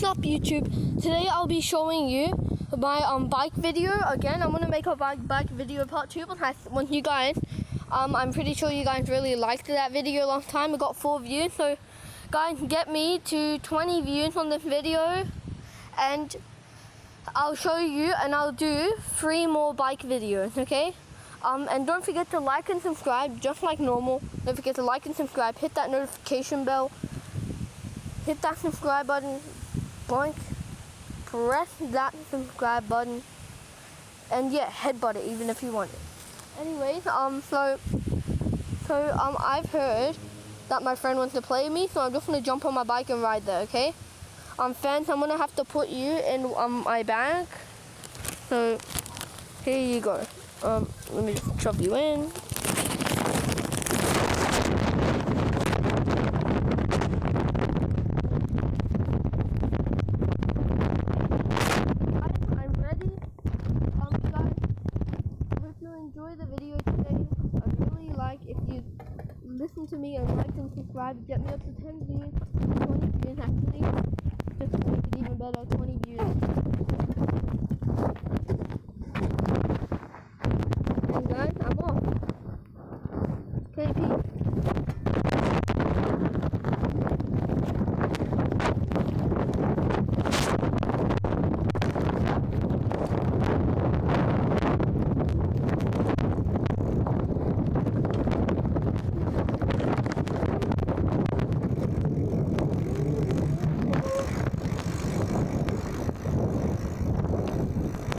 up YouTube? Today I'll be showing you my bike video again. I'm gonna make a bike video part 2 with you guys. I'm pretty sure you guys really liked that video last time. It got 4 views, so guys, get me to 20 views on this video and I'll show you and I'll do 3 more bike videos, okay? And don't forget to like and subscribe just like normal. Don't forget to like and subscribe, hit that notification bell, hit that subscribe button, press that subscribe button, and yeah, headbutt it even if you want it. Anyways, so I've heard that my friend wants to play with me, so I'm just gonna jump on my bike and ride there, okay? Fans, I'm gonna have to put you in my bag. So here you go. Let me just shove you in. I'm ready. Guys, if you enjoy the video today, I'd really like if you listen to me and like and subscribe. Get me up to 10 views, 20 views actually. Just to make it even better, 20 views. And guys, I'm off. Okay, peace.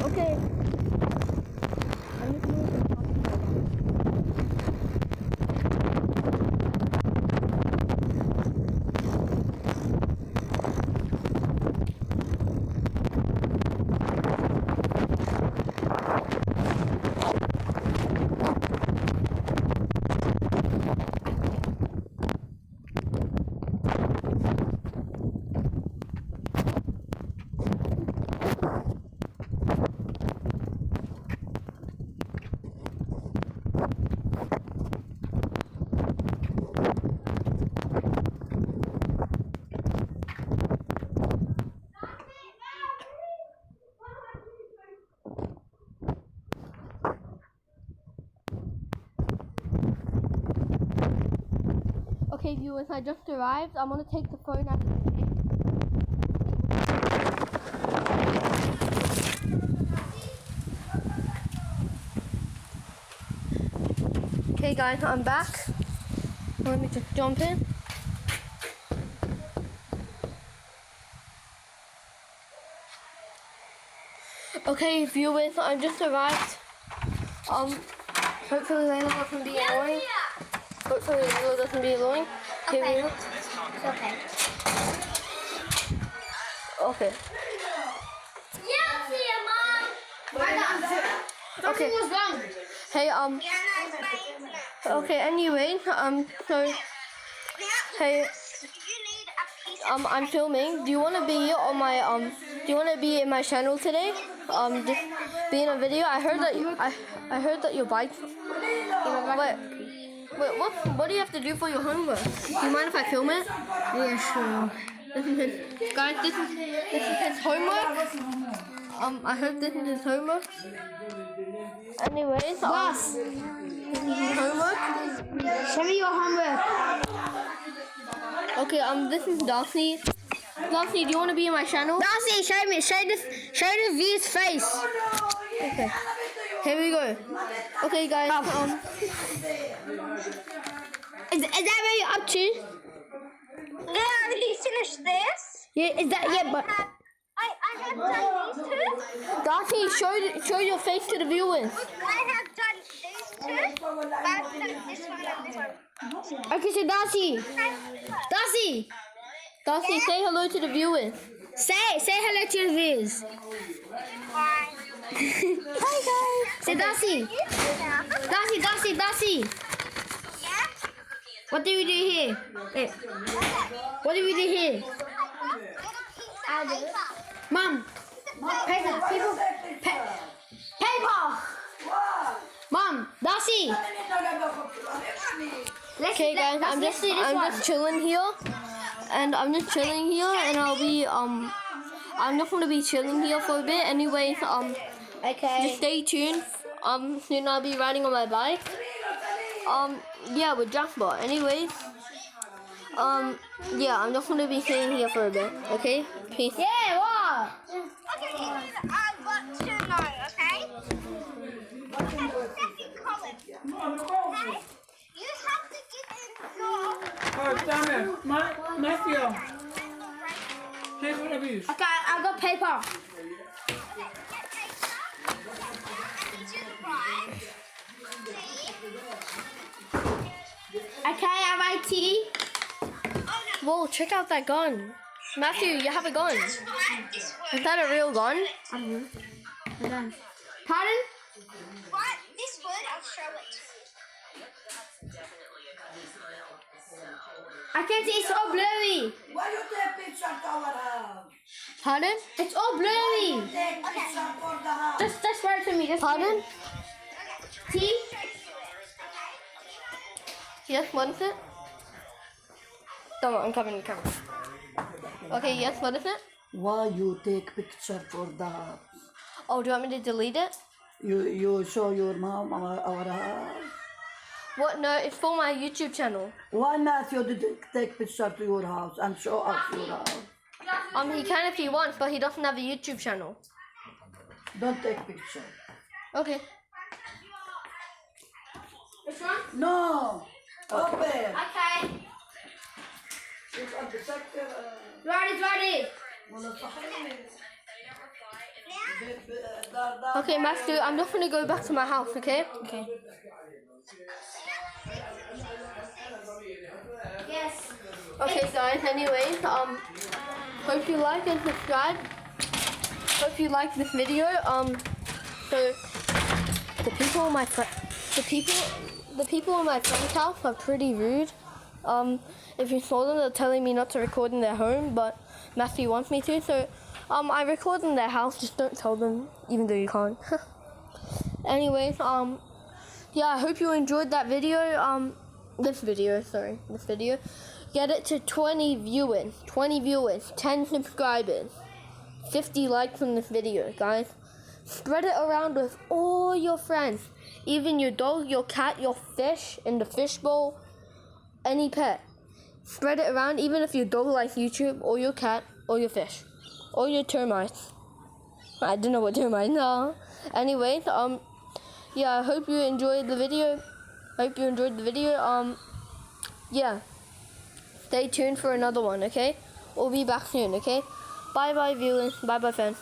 Okay. I'm just moving some coffee. Okay, viewers, I just arrived. I'm gonna take the phone out of the case. Okay, guys, I'm back. Let me just jump in. Okay, viewers, I just arrived. Hopefully Layla doesn't be annoying. Hopefully Layla doesn't be annoying. Here we go. It's okay. Okay. Yeah, see you, Mom. Okay. What's wrong? Hey, okay, anyway, so, hey, I'm filming. Do you want to be on my, do you want to be in my channel today? Just be in a video. I heard that I heard that your bike. Wait, what do you have to do for your homework? Do you mind if I film it? Yeah, sure. Guys, this is his homework. I hope this is his homework. Anyways, Boss, this is his homework. show me your homework. Okay, this is Darcy. Darcy, do you want to be in my channel? Darcy, show me. Show the view's face. Okay. Here we go. Okay, guys. Is that where you're up to? Yeah, I already finished this. Yeah, is that but I have done these two. Darcy, show your face to the viewers. I have done these two. I've done this one and this one. okay, so Darcy, Darcy, say hello to the viewers. say hello to the viewers. Hi. Hi guys. Say Darcy. Darcy. Yeah? What do we do here? Wait, what do we do here? Mom, paper. Mom, Darcy. Okay, guys, I'm just chilling here. and I'm just chilling here, and I'm not gonna be chilling here for a bit. Anyway, Okay. just stay tuned. Soon I'll be riding on my bike. Yeah, with Jackbot. Anyways, yeah, I'm just gonna be staying here for a bit. Okay, peace. Yeah, what? Okay, I've got to know, okay? Okay, second comment. Okay? You have to give him your Oh, damn it. Matthew, here's one of these. Okay, I got paper. Okay, I write T. Whoa, check out that gun. Matthew, you have a gun. Is that a real gun? I'm done. Pardon? Write this word, I'll show it. I can't see, it's all blurry. Why you take picture of our house? Pardon? It's all blurry. Take picture for the house. Just write to me. Just Pardon? T. Yes, what is it? Don't worry, I'm covering the camera. Okay, yes, what is it? Why you take picture for the house? Oh, do you want me to delete it? You show your mom our house. What? No, it's for my YouTube channel. Why not you didn't take picture to your house and show us your house? He can if he wants, but he doesn't have a YouTube channel. Don't take picture. Okay. Which one? No. Open. Okay. It's at the sector. Ready. Okay, Matthew, I'm just gonna go back to my house, okay? Okay. Yes. Okay, guys, anyways, hope you like and subscribe. Hope you like this video. So, the people in my friend's house are pretty rude. If you saw them, they're telling me not to record in their home, but Matthew wants me to, so, I record in their house, just don't tell them, even though you can't. Anyways, yeah, I hope you enjoyed that video, this video. Get it to 20 viewers, 10 subscribers, 50 likes on this video, guys. Spread it around with all your friends, even your dog, your cat, your fish in the fish bowl, any pet. Spread it around, even if your dog likes YouTube, or your cat, or your fish, or your termites. I don't know what termites are. Anyways, yeah, I hope you enjoyed the video. Yeah. Stay tuned for another one, okay? We'll be back soon, okay? Bye-bye, viewers. Bye-bye, fans.